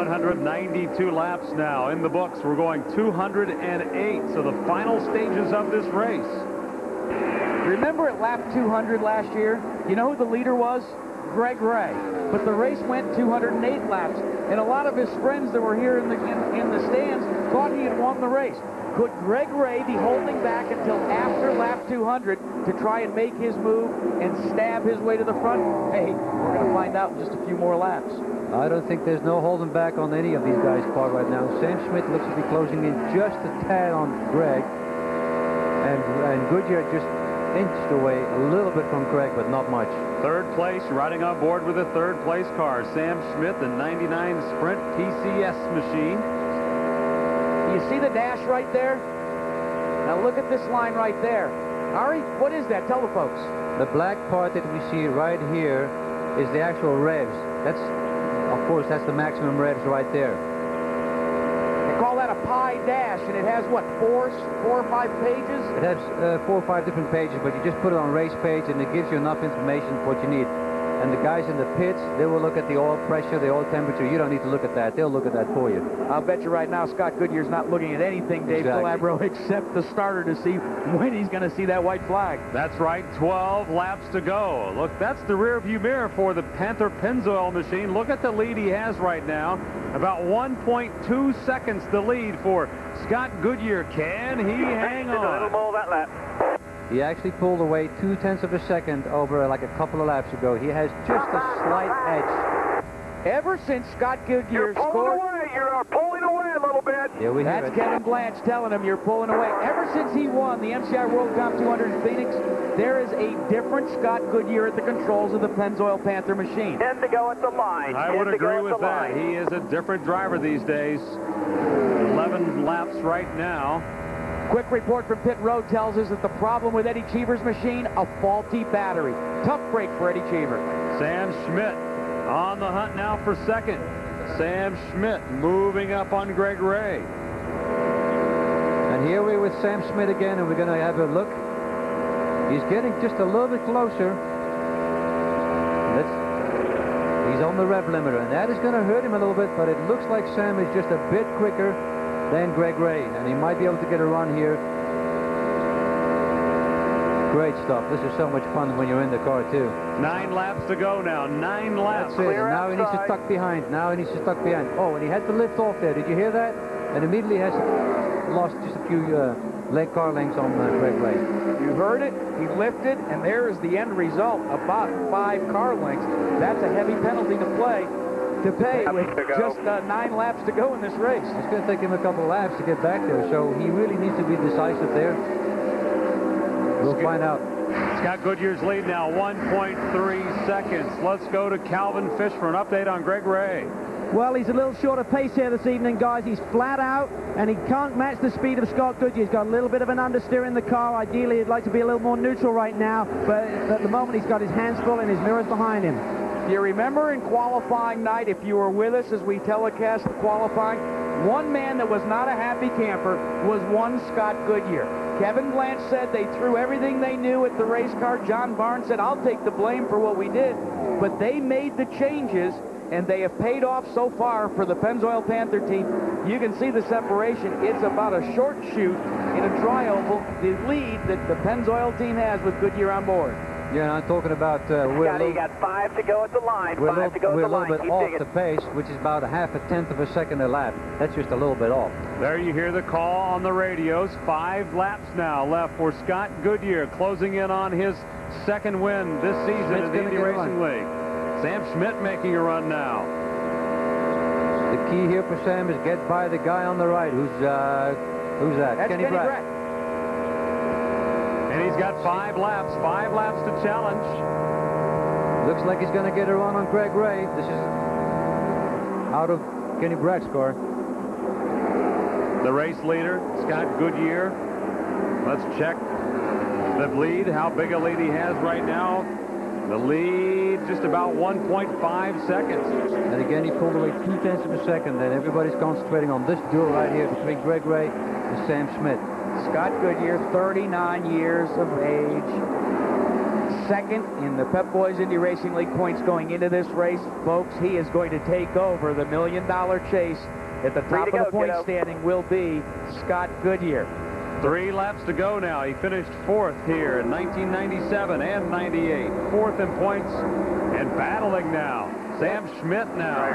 192 laps now in the books. We're going 208. So the final stages of this race. Remember at lap 200 last year, you know who the leader was? Greg Ray. But the race went 208 laps, and a lot of his friends that were here in the stands thought he had won the race. Could Greg Ray be holding back until after lap 200 to try and make his move and stab his way to the front? Hey, we're going to find out in just a few more laps. I don't think there's no holding back on any of these guys' part right now. Sam Schmidt looks to be closing in just a tad on Greg, and Goodyear just inched away a little bit from Greg, but not much. Third place, riding on board with a third place car, Sam Schmidt, the 99 Sprint TCS machine. You see the dash right there? Now look at this line right there. Ari, what is that? Tell the folks. The black part that we see right here is the actual revs. That's, of course, that's the maximum revs right there. They call that a pie dash, and it has, what, four or five pages? It has 4 or 5 different pages, but you just put it on race page, and it gives you enough information for what you need. And the guys in the pits, they will look at the oil pressure, the oil temperature. You don't need to look at that. They'll look at that for you. I'll bet you right now Scott Goodyear's not looking at anything, Dave Calabro, except the starter to see when he's going to see that white flag. That's right, 12 laps to go. Look, that's the rear view mirror for the Panther Pennzoil machine. Look at the lead he has right now. About 1.2 seconds the lead for Scott Goodyear. Can he hang on? A little more that lap. He actually pulled away 0.2 of a second over like a couple of laps ago. He has just a slight edge. Ever since Scott Goodyear scored... You're pulling away a little bit. Yeah, we hear That's it. Kevin Blanche telling him you're pulling away. Ever since he won the MCI Worldcom 200 in Phoenix, there is a different Scott Goodyear at the controls of the Pennzoil Panther machine. 10 to go at the line. I would agree with that. He is a different driver these days. 11 laps right now. Quick report from pit road tells us that the problem with Eddie Cheever's machine, a faulty battery. Tough break for Eddie Cheever. Sam Schmidt on the hunt now for second. Sam Schmidt moving up on Greg Ray. And here we're with Sam Schmidt again, and we're going to have a look. He's getting just a little bit closer. He's on the rev limiter, and that is going to hurt him a little bit, but it looks like Sam is just a bit quicker than Greg Ray, and he might be able to get a run here. Great stuff. This is so much fun when you're in the car, too. 9 laps to go now. 9 laps. That's it. And now he needs to tuck behind. Now he needs to tuck behind. Oh, and he had to lift off there. Did you hear that? And immediately has lost just a few car lengths on Greg Ray. You heard it. He lifted, and there is the end result. About 5 car lengths. That's a heavy penalty to pay with just 9 laps to go in this race. It's going to take him a couple of laps to get back there, so he really needs to be decisive there. We'll find out. Scott Goodyear's lead now, 1.3 seconds. Let's go to Calvin Fish for an update on Greg Ray. Well, he's a little short of pace here this evening, guys. He's flat out, and he can't match the speed of Scott Goodyear. He's got a little bit of an understeer in the car. Ideally, he'd like to be a little more neutral right now, but at the moment, he's got his hands full and his mirror's behind him. You remember in qualifying night, if you were with us as we telecast the qualifying, one man that was not a happy camper was one Scott Goodyear. Kevin Blanche said they threw everything they knew at the race car. John Barnes said, I'll take the blame for what we did. But they made the changes, and they have paid off so far for the Pennzoil Panther team. You can see the separation. It's about a short shoot in a dry oval, the lead that the Pennzoil team has with Goodyear on board. Yeah, and I'm talking about You got 5 to go at the line. We're 5 to go at a the little line. bit Keep off digging. the pace, which is about a half a tenth of a second a lap. That's just a little bit off. There you hear the call on the radios. 5 laps now left for Scott Goodyear, closing in on his second win this season in the Indy Racing League. Sam Schmidt making a run now. The key here for Sam is get by the guy on the right. Who's that? That's Kenny Brett. And he's got 5 laps to challenge. Looks like he's going to get a run on Greg Ray. This is out of Kenny Bratt's car. The race leader, Scott Goodyear. Let's check the lead, how big a lead he has right now. The lead just about 1.5 seconds. And again, he pulled away 0.2 of a second. And everybody's concentrating on this duel right here between Greg Ray and Sam Schmidt. Scott Goodyear, 39 years of age. second in the Pep Boys Indy Racing League points going into this race. Folks, he is going to take over the $1 million chase. At the top of the point standing will be Scott Goodyear. 3 laps to go now. He finished 4th here in 1997 and 98. 4th in points and battling now. Sam Schmidt now.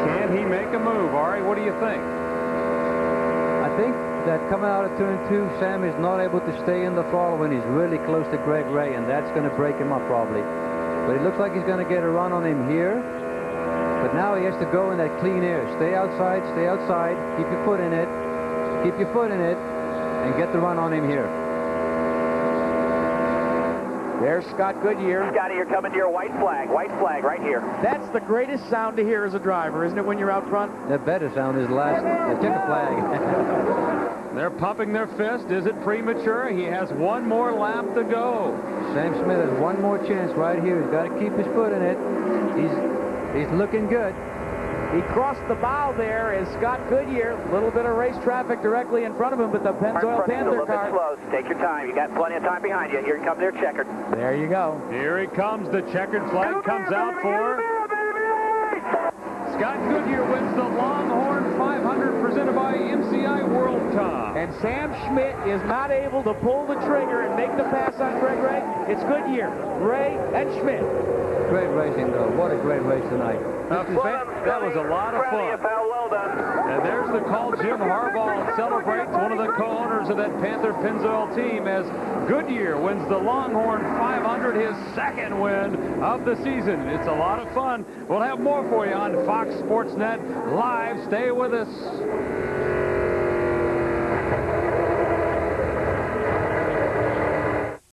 Can he make a move? Ari, what do you think? I think that coming out of turn 2, Sam is not able to stay in the throttle when he's really close to Greg Ray, and that's going to break him up probably. But it looks like he's going to get a run on him here. But now he has to go in that clean air. Stay outside, keep your foot in it, and get the run on him here. There's Scott Goodyear. Scotty, you're coming to your white flag right here. That's the greatest sound to hear as a driver, isn't it, when you're out front? The better sound is the checker flag. They're pumping their fist. Is it premature? He has 1 more lap to go. Sam Smith has 1 more chance right here. He's got to keep his foot in it. He's looking good. He crossed the bow there as Scott Goodyear. A little bit of race traffic directly in front of him, but the Pennzoil Panther car. A little bit slow. Take your time. You got plenty of time behind you. Here comes their checkered. There you go. Here he comes. The checkered flag comes out for Scott Goodyear wins the Longhorn 500 presented by MCI Worldcom. And Sam Schmidt is not able to pull the trigger and make the pass on Greg Ray. It's Goodyear, Ray, and Schmidt. Great racing, though. What a great race tonight. That was a lot of fun. Well done. And there's the call. Jim Harbaugh celebrates, one of the co-owners of that Panther Pennzoil team, as Goodyear wins the Longhorn 500, his 2nd win of the season. It's a lot of fun. We'll have more for you on Fox Sports Net Live. Stay with us.